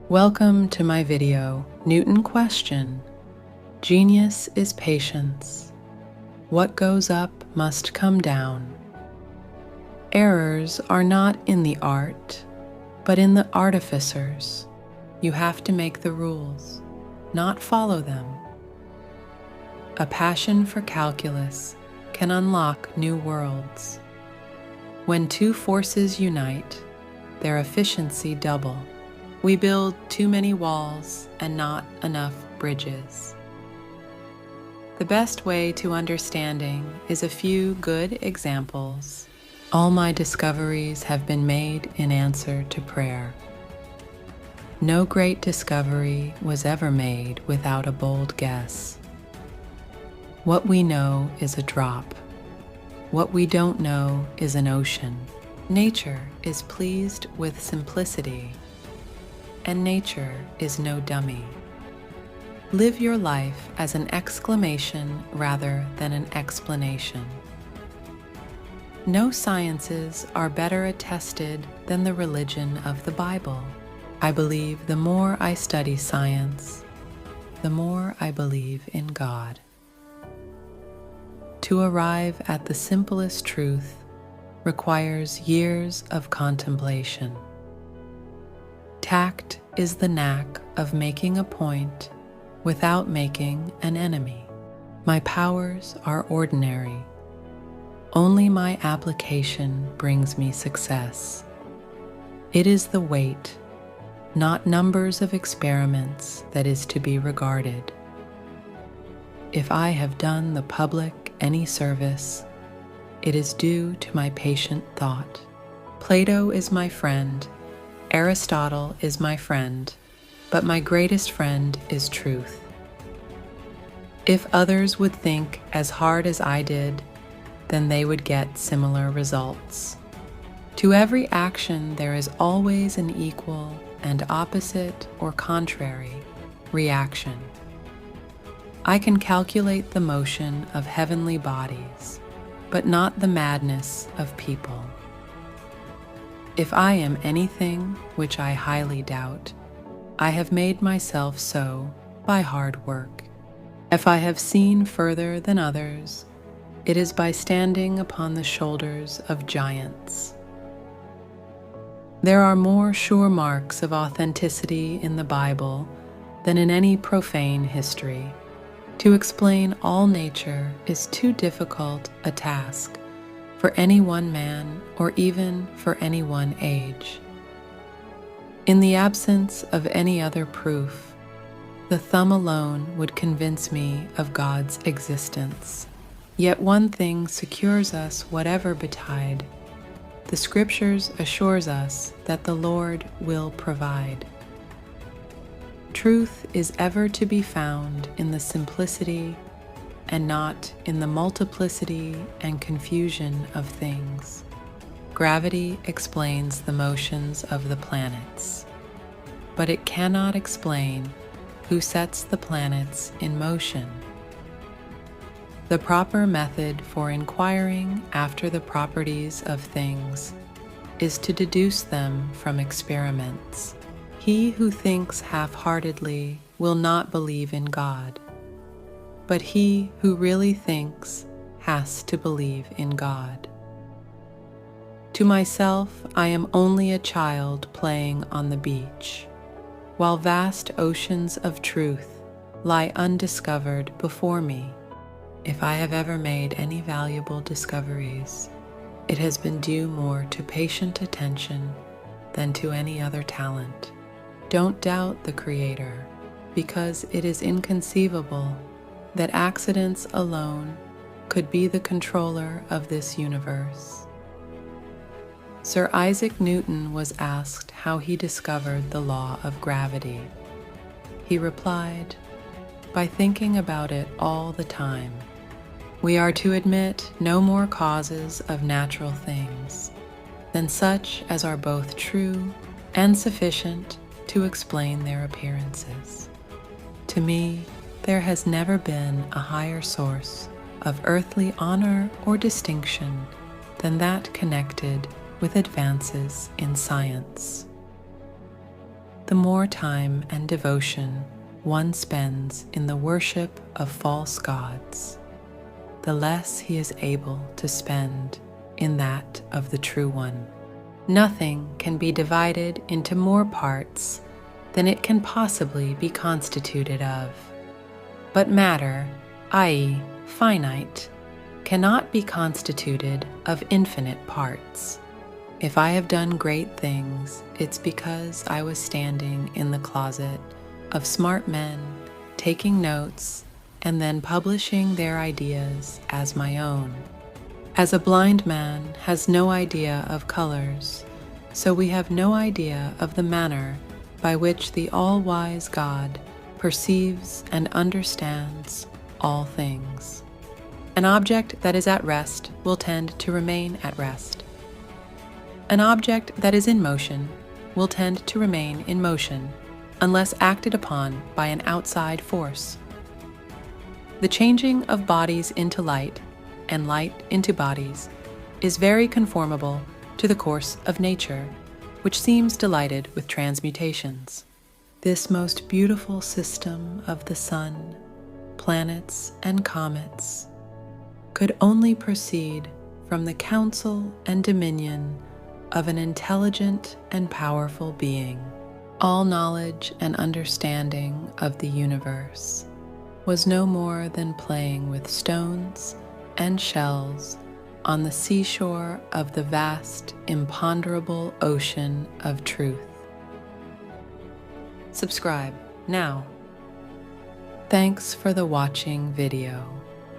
Welcome to my video, Newton Question. Genius is patience. What goes up must come down. Errors are not in the art, but in the artificers. You have to make the rules, not follow them. A passion for calculus can unlock new worlds. When two forces unite, their efficiency double. We build too many walls and not enough bridges. The best way to understanding is a few good examples. All my discoveries have been made in answer to prayer. No great discovery was ever made without a bold guess. What we know is a drop. What we don't know is an ocean. Nature is pleased with simplicity, and nature is no dummy. Live your life as an exclamation rather than an explanation. No sciences are better attested than the religion of the Bible. I believe the more I study science, the more I believe in God. To arrive at the simplest truth requires years of contemplation. Tact is the knack of making a point without making an enemy. My powers are ordinary. Only my application brings me success. It is the weight, not numbers of experiments, that is to be regarded. If I have done the public any service, it is due to my patient thought. Plato is my friend, Aristotle is my friend, but my greatest friend is truth. If others would think as hard as I did, then they would get similar results. To every action there is always an equal and opposite or contrary reaction. I can calculate the motion of heavenly bodies, but not the madness of people. If I am anything, which I highly doubt, I have made myself so by hard work. If I have seen further than others, it is by standing upon the shoulders of giants. There are more sure marks of authenticity in the Bible than in any profane history. To explain all nature is too difficult a task for any one man or even for any one age. In the absence of any other proof, the thumb alone would convince me of God's existence. Yet one thing secures us whatever betide. The Scriptures assures us that the Lord will provide. Truth is ever to be found in the simplicity and not in the multiplicity and confusion of things. Gravity explains the motions of the planets, but it cannot explain who sets the planets in motion. The proper method for inquiring after the properties of things is to deduce them from experiments. He who thinks half-heartedly will not believe in God, but he who really thinks has to believe in God. To myself, I am only a child playing on the beach, while vast oceans of truth lie undiscovered before me. If I have ever made any valuable discoveries, it has been due more to patient attention than to any other talent. Don't doubt the Creator, because it is inconceivable that accidents alone could be the controller of this universe. Sir Isaac Newton was asked how he discovered the law of gravity. He replied, "By thinking about it all the time." We are to admit no more causes of natural things than such as are both true and sufficient to explain their appearances. To me, there has never been a higher source of earthly honor or distinction than that connected with advances in science. the more time and devotion one spends in the worship of false gods, the less he is able to spend in that of the true one. Nothing can be divided into more parts than it can possibly be constituted of. But matter, i.e., finite, cannot be constituted of infinite parts. If I have done great things, it's because I was standing in the closet of smart men, taking notes, and then publishing their ideas as my own. As a blind man has no idea of colors, so we have no idea of the manner by which the all-wise God perceives and understands all things. An object that is at rest will tend to remain at rest. An object that is in motion will tend to remain in motion unless acted upon by an outside force. The changing of bodies into light and light into bodies is very conformable to the course of nature, which seems delighted with transmutations. This most beautiful system of the sun, planets, and comets could only proceed from the counsel and dominion of an intelligent and powerful being. All knowledge and understanding of the universe was no more than playing with stones and shells on the seashore of the vast, imponderable ocean of truth. Subscribe now. Thanks for the watching video.